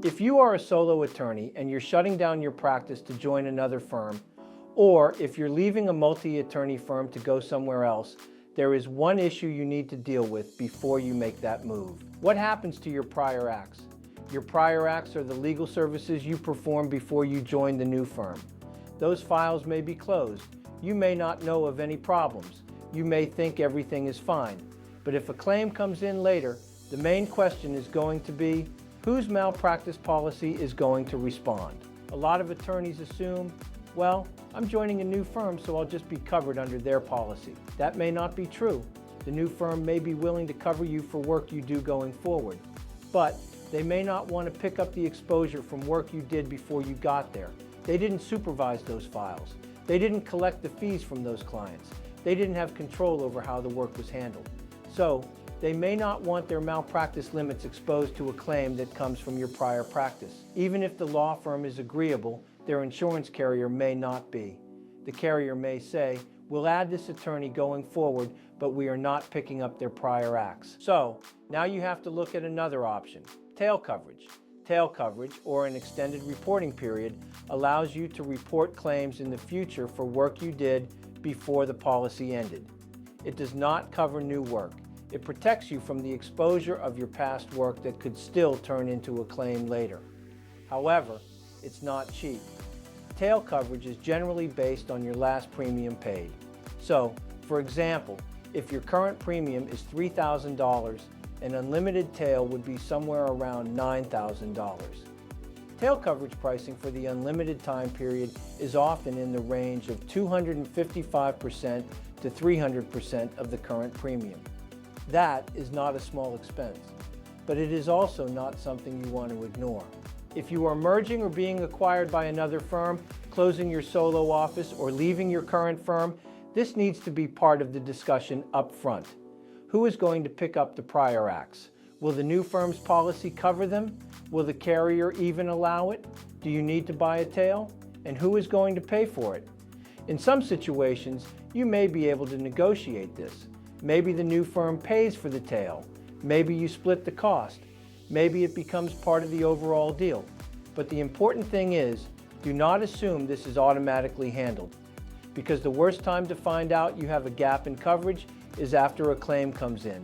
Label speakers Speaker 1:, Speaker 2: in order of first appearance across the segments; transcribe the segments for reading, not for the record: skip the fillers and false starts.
Speaker 1: If you are a solo attorney and you're shutting down your practice to join another firm, or if you're leaving a multi-attorney firm to go somewhere else, there is one issue you need to deal with before you make that move. What happens to your prior acts? Your prior acts are the legal services you performed before you joined the new firm. Those files may be closed. You may not know of any problems. You may think everything is fine. But if a claim comes in later, the main question is going to be, whose malpractice policy is going to respond? A lot of attorneys assume, well, I'm joining a new firm, so I'll just be covered under their policy. That may not be true. The new firm may be willing to cover you for work you do going forward, but they may not want to pick up the exposure from work you did before you got there. They didn't supervise those files. They didn't collect the fees from those clients. They didn't have control over how the work was handled. So, they may not want their malpractice limits exposed to a claim that comes from your prior practice. Even if the law firm is agreeable, their insurance carrier may not be. The carrier may say, we'll add this attorney going forward, but we are not picking up their prior acts. So, now you have to look at another option, tail coverage. Tail coverage, or an extended reporting period, allows you to report claims in the future for work you did before the policy ended. It does not cover new work. It protects you from the exposure of your past work that could still turn into a claim later. However, it's not cheap. Tail coverage is generally based on your last premium paid. So, for example, if your current premium is $3,000, an unlimited tail would be somewhere around $9,000. Tail coverage pricing for the unlimited time period is often in the range of 255% to 300% of the current premium. That is not a small expense, but it is also not something you want to ignore. If you are merging or being acquired by another firm, closing your solo office, or leaving your current firm, this needs to be part of the discussion up front. Who is going to pick up the prior acts? Will the new firm's policy cover them? Will the carrier even allow it? Do you need to buy a tail? And who is going to pay for it? In some situations, you may be able to negotiate this. Maybe the new firm pays for the tail. Maybe you split the cost. Maybe it becomes part of the overall deal. But the important thing is, do not assume this is automatically handled, because the worst time to find out you have a gap in coverage is after a claim comes in.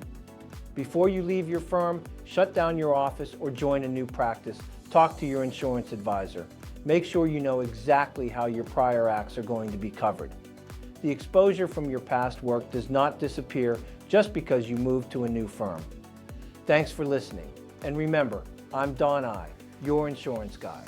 Speaker 1: Before you leave your firm, shut down your office or join a new practice. Talk to your insurance advisor. Make sure you know exactly how your prior acts are going to be covered. The exposure from your past work does not disappear just because you moved to a new firm. Thanks for listening. And remember, I'm Don I, your insurance guy.